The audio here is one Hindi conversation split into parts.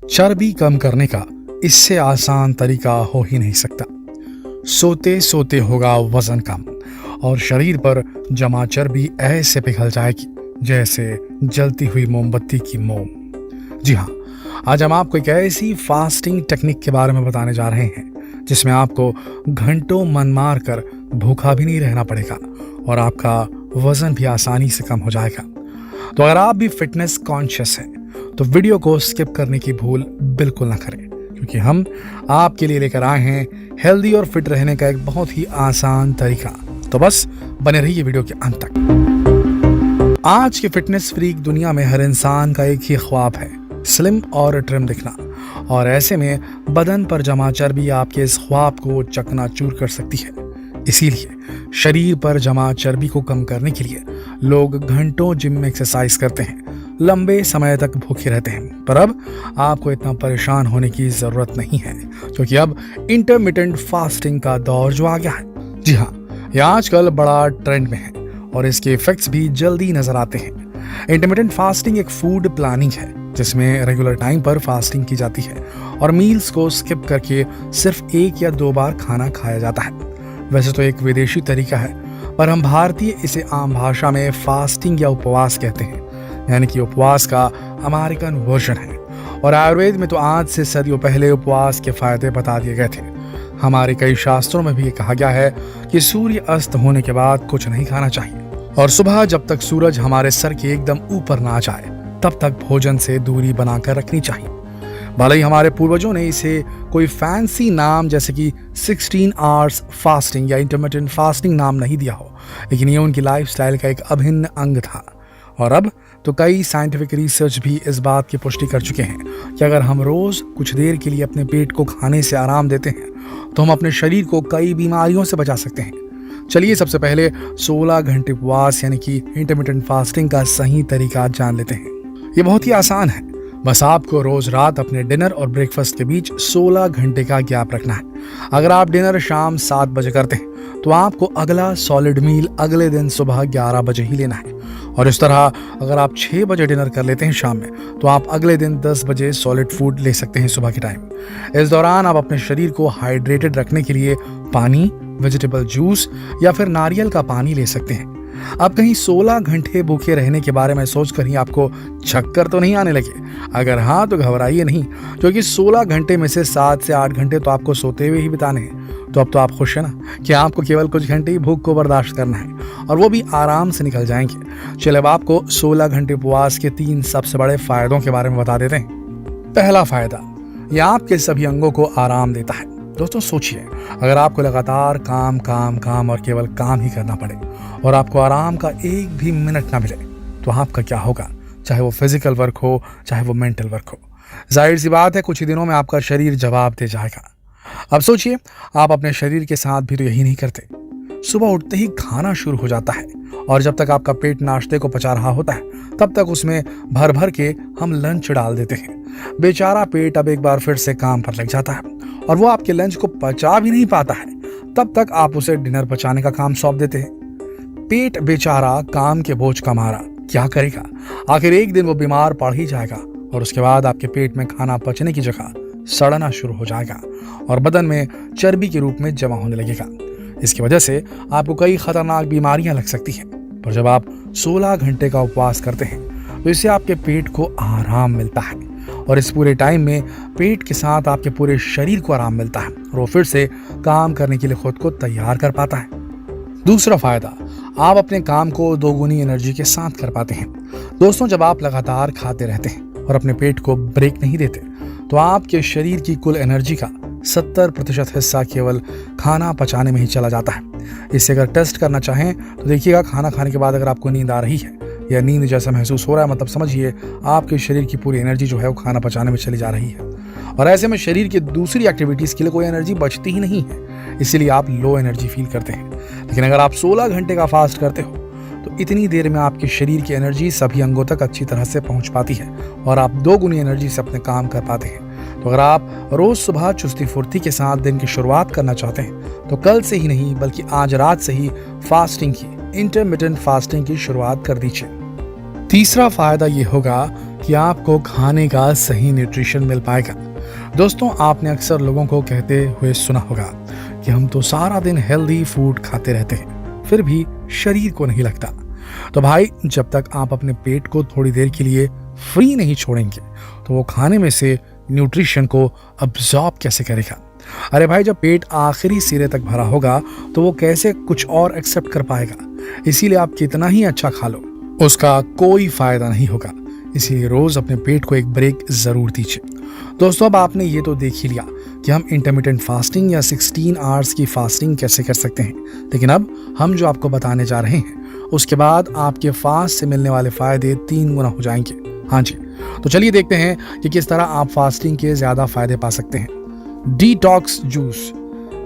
चर्बी कम करने का इससे आसान तरीका हो ही नहीं सकता। सोते सोते होगा वजन कम और शरीर पर जमा चर्बी ऐसे पिघल जाएगी जैसे जलती हुई मोमबत्ती की मोम। जी हाँ, आज हम आपको एक ऐसी फास्टिंग टेक्निक के बारे में बताने जा रहे हैं जिसमें आपको घंटों मन मार कर भूखा भी नहीं रहना पड़ेगा और आपका वजन भी आसानी से कम हो जाएगा। तो अगर आप भी फिटनेस कॉन्शियस हैं तो वीडियो को स्किप करने की भूल बिल्कुल ना करें, क्योंकि हम आपके लिए लेकर आए हैं हेल्दी और फिट रहने का एक बहुत ही आसान तरीका। तो बस बने रहिए वीडियो के अंत तक। आज की फिटनेस फ्रीक दुनिया में हर इंसान का एक ही ख्वाब है, स्लिम और ट्रिम दिखना। और ऐसे में बदन पर जमा चर्बी आपके इस ख्वाब को चकनाचूर कर सकती है। इसीलिए शरीर पर जमा चर्बी को कम करने के लिए लोग घंटों जिम में एक्सरसाइज करते हैं, लंबे समय तक भूखे रहते हैं। पर अब आपको इतना परेशान होने की जरूरत नहीं है, क्योंकि अब इंटरमिटेंट फास्टिंग का दौर जो आ गया है। जी हाँ, यह आजकल बड़ा ट्रेंड में है और इसके इफेक्ट्स भी जल्दी नजर आते हैं। इंटरमिटेंट फास्टिंग एक फूड प्लानिंग है जिसमें रेगुलर टाइम पर फास्टिंग की जाती है और मील्स को स्किप करके सिर्फ 1 या 2 बार खाना खाया जाता है। वैसे तो एक विदेशी तरीका है, पर हम भारतीय इसे आम भाषा में फास्टिंग या उपवास कहते हैं, यानी कि उपवास का अमेरिकन वर्जन है। और आयुर्वेद में तो आज से सदियों पहले उपवास के फायदे बता दिए गए थे। हमारे कई शास्त्रों में भी ये कहा गया है कि सूर्य अस्त होने के बाद कुछ नहीं खाना चाहिए और सुबह जब तक सूरज हमारे सर के एकदम ऊपर ना जाए तब तक भोजन से दूरी बनाकर रखनी चाहिए। भले ही हमारे पूर्वजों ने इसे कोई फैंसी नाम जैसे कि 16 आवर्स फास्टिंग या इंटरमिटेंट फास्टिंग नाम नहीं दिया हो, लेकिन ये उनकी लाइफस्टाइल का एक अभिन्न अंग था। और अब तो कई साइंटिफिक रिसर्च भी इस बात की पुष्टि कर चुके हैं कि अगर हम रोज कुछ देर के लिए अपने पेट को खाने से आराम देते हैं तो हम अपने शरीर को कई बीमारियों से बचा सकते हैं। चलिए सबसे पहले 16 घंटे उपवास यानी कि इंटरमिटेंट फास्टिंग का सही तरीका जान लेते हैं। ये बहुत ही आसान है, बस आपको रोज रात अपने डिनर और ब्रेकफास्ट के बीच 16 घंटे का गैप रखना है। अगर आप डिनर शाम 7 बजे करते हैं तो आपको अगला सॉलिड मील अगले दिन सुबह 11 बजे ही लेना है। और इस तरह अगर आप 6 बजे डिनर कर लेते हैं शाम में तो आप अगले दिन 10 बजे सॉलिड फूड ले सकते हैं सुबह के टाइम। इस दौरान आप अपने शरीर को हाइड्रेटेड रखने के लिए पानी, वेजिटेबल जूस या फिर नारियल का पानी ले सकते हैं। अब कहीं 16 घंटे भूखे रहने के बारे में सोचकर ही आपको चक्कर तो नहीं आने लगे? अगर हाँ तो घबराइए नहीं, क्योंकि 16 घंटे में से 7 से 8 घंटे तो आपको सोते हुए ही बिताने हैं। तो अब तो आप खुश हैं ना कि आपको केवल कुछ घंटे ही भूख को बर्दाश्त करना है और वो भी आराम से निकल जाएंगे। चलिए अब आपको 16 घंटे उपवास के 3 सबसे बड़े फायदों के बारे में बता देते हैं। पहला फायदा, यह आपके सभी अंगों को आराम देता है। दोस्तों सोचिए, अगर आपको लगातार काम काम काम और केवल काम ही करना पड़े और आपको आराम का एक भी मिनट ना मिले तो आपका क्या होगा, चाहे वो फिजिकल वर्क हो चाहे वो मेंटल वर्क हो। जाहिर सी बात है कुछ ही दिनों में आपका शरीर जवाब दे जाएगा। अब सोचिए, आप अपने शरीर के साथ भी तो यही नहीं करते। सुबह उठते ही खाना शुरू हो जाता है और जब तक आपका पेट नाश्ते को पचा रहा होता है तब तक उसमें भर भर के हम लंच डाल देते हैं। बेचारा पेट अब एक बार फिर से काम पर लग जाता है और वो आपके लंच को पचा भी नहीं पाता है। तब तक आप उसे डिनर पचाने का काम सौंप देते हैं। पेट बेचारा काम के बोझ का मारा क्या करेगा? आखिर एक दिन वो बीमार पड़ ही जाएगा और उसके बाद आपके पेट में खाना पचने की जगह सड़ना शुरू हो जाएगा और बदन में चर्बी के रूप में जमा होने लगेगा। इसकी वजह से आपको कई खतरनाक बीमारियां लग सकती हैं। पर जब आप 16 घंटे का उपवास करते हैं तो इससे आपके पेट को आराम मिलता है और इस पूरे टाइम में पेट के साथ आपके पूरे शरीर को आराम मिलता है और वो फिर से काम करने के लिए खुद को तैयार कर पाता है। दूसरा फायदा, आप अपने काम को दोगुनी एनर्जी के साथ कर पाते हैं। दोस्तों, जब आप लगातार खाते रहते हैं और अपने पेट को ब्रेक नहीं देते तो आपके शरीर की कुल एनर्जी का 70% हिस्सा केवल खाना पचाने में ही चला जाता है। इससे अगर टेस्ट करना चाहें तो देखिएगा, खाना खाने के बाद अगर आपको नींद आ रही है या नींद जैसा महसूस हो रहा है, मतलब समझिए आपके शरीर की पूरी एनर्जी जो है वो खाना पचाने में चली जा रही है और ऐसे में शरीर की दूसरी एक्टिविटीज के लिए कोई एनर्जी बचती ही नहीं है। इसीलिए आप लो एनर्जी फील करते हैं। लेकिन अगर आप 16 घंटे का फास्ट करते हो तो इतनी देर में आपके शरीर की एनर्जी सभी अंगों तक अच्छी तरह से पहुंच पाती है और आप 2 गुनी एनर्जी से अपने काम कर पाते हैं। तो अगर आप रोज सुबह चुस्ती फुर्ती के साथ दिन की शुरुआत करना चाहते हैं तो कल से ही नहीं बल्कि आज रात से ही फास्टिंग की, इंटरमिटेंट फास्टिंग की शुरुआत कर दीजिए। तीसरा फायदा ये होगा कि आपको खाने का सही न्यूट्रिशन मिल पाएगा। दोस्तों, आपने अक्सर लोगों को कहते हुए सुना होगा कि हम तो सारा दिन हेल्दी फूड खाते रहते हैं, फिर भी शरीर को नहीं लगता। तो भाई, जब तक आप अपने पेट को थोड़ी देर के लिए फ्री नहीं छोड़ेंगे तो वो खाने में से न्यूट्रिशन को अब्सॉर्ब कैसे करेगा? अरे भाई, जब पेट आखिरी सिरे तक भरा होगा तो वो कैसे कुछ और एक्सेप्ट कर पाएगा? इसीलिए आप कितना ही अच्छा खा लो, उसका कोई फायदा नहीं होगा। इसीलिए रोज अपने पेट को एक ब्रेक जरूर दीजिए। दोस्तों, अब आपने ये तो देख ही लिया कि हम इंटरमिटेंट फास्टिंग या 16 आवर्स की फास्टिंग कैसे कर सकते हैं, लेकिन अब हम जो आपको बताने जा रहे हैं उसके बाद आपके फास्ट से मिलने वाले फायदे 3 गुना हो जाएंगे। हाँ जी, तो चलिए देखते हैं कि किस तरह आप फास्टिंग के ज्यादा फायदे पा सकते हैं। Detox juice.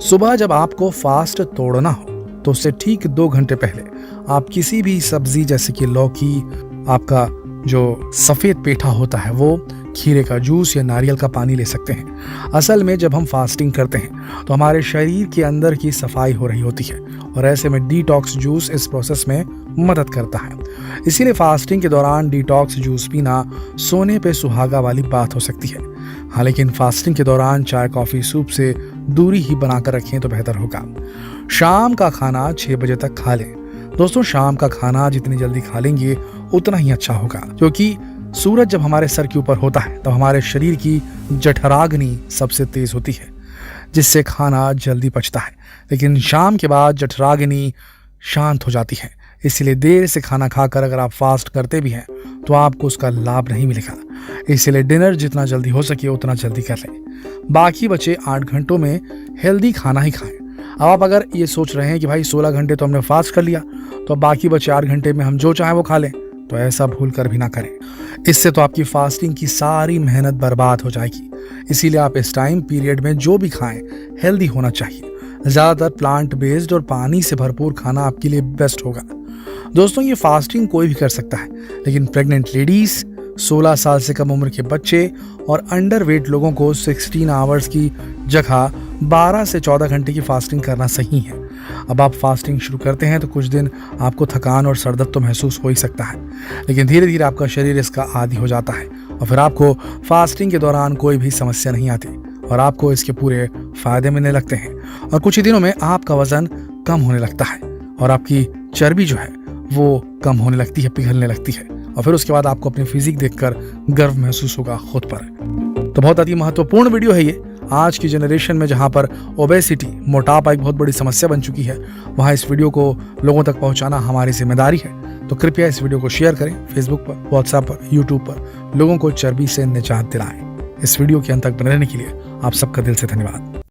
सुबह जब आपको फास्ट तोड़ना हो तो उससे ठीक 2 घंटे पहले आप किसी भी सब्जी जैसे कि लौकी, आपका जो सफेद पेठा होता है वो, खीरे का जूस या नारियल का पानी ले सकते हैं। असल में जब हम फास्टिंग करते हैं तो हमारे शरीर के अंदर की सफाई हो रही होती है और ऐसे में डिटॉक्स जूस इस प्रोसेस में मदद करता है। इसीलिए फास्टिंग के दौरान डिटॉक्स जूस पीना सोने पे सुहागा वाली बात हो सकती है। हाँ, लेकिन फास्टिंग के दौरान चाय, कॉफी, सूप से दूरी ही बनाकर रखें तो बेहतर होगा। शाम का खाना 6 बजे तक खा लें। दोस्तों, शाम का खाना जितनी जल्दी खा लेंगे उतना ही अच्छा होगा, क्योंकि सूरज जब हमारे सर के ऊपर होता है तब हमारे शरीर की जठराग्नि सबसे तेज होती है, जिससे खाना जल्दी पचता है। लेकिन शाम के बाद जठराग्नि शांत हो जाती है। इसलिए देर से खाना खाकर अगर आप फास्ट करते भी हैं तो आपको उसका लाभ नहीं मिलेगा। इसलिए डिनर जितना जल्दी हो सके उतना जल्दी कर लें। बाकी बचे 8 घंटों में हेल्दी खाना ही खाएं। अब आप अगर ये सोच रहे हैं कि भाई 16 घंटे तो हमने फास्ट कर लिया, तो बाकी बचे 8 घंटे में हम जो चाहें वो खा लें, तो ऐसा भूल कर भी ना करें। इससे तो आपकी फास्टिंग की सारी मेहनत बर्बाद हो जाएगी। इसीलिए आप इस टाइम पीरियड में जो भी खाएं हेल्दी होना चाहिए। ज़्यादातर प्लांट बेस्ड और पानी से भरपूर खाना आपके लिए बेस्ट होगा। दोस्तों, ये फास्टिंग कोई भी कर सकता है, लेकिन प्रेग्नेंट लेडीज, 16 साल से कम उम्र के बच्चे और अंडर वेट लोगों को 16 आवर्स की जगह 12 से 14 घंटे की फास्टिंग करना सही है। अब आप फास्टिंग शुरू करते हैं तो कुछ दिन आपको थकान और सरदर्द तो महसूस हो ही सकता है, लेकिन धीरे धीरे आपका शरीर इसका आदी हो जाता है और फिर आपको फास्टिंग के दौरान कोई भी समस्या नहीं आती और आपको इसके पूरे फायदे मिलने लगते हैं। और कुछ ही दिनों में आपका वजन कम होने लगता है और आपकी चर्बी जो है वो कम होने लगती है, पिघलने लगती है, और फिर उसके बाद आपको अपनी फिजिक देखकर गर्व महसूस होगा खुद पर। तो बहुत अति महत्वपूर्ण वीडियो है ये। आज की जनरेशन में जहां पर ओबेसिटी, मोटापा एक बहुत बड़ी समस्या बन चुकी है, वहां इस वीडियो को लोगों तक पहुंचाना हमारी जिम्मेदारी है। तो कृपया इस वीडियो को शेयर करें, फेसबुक पर, व्हाट्सएप पर, यूट्यूब पर। लोगों को चर्बी से निजात दिलाएं। इस वीडियो के अंत तक बने रहने के लिए आप सबका दिल से धन्यवाद।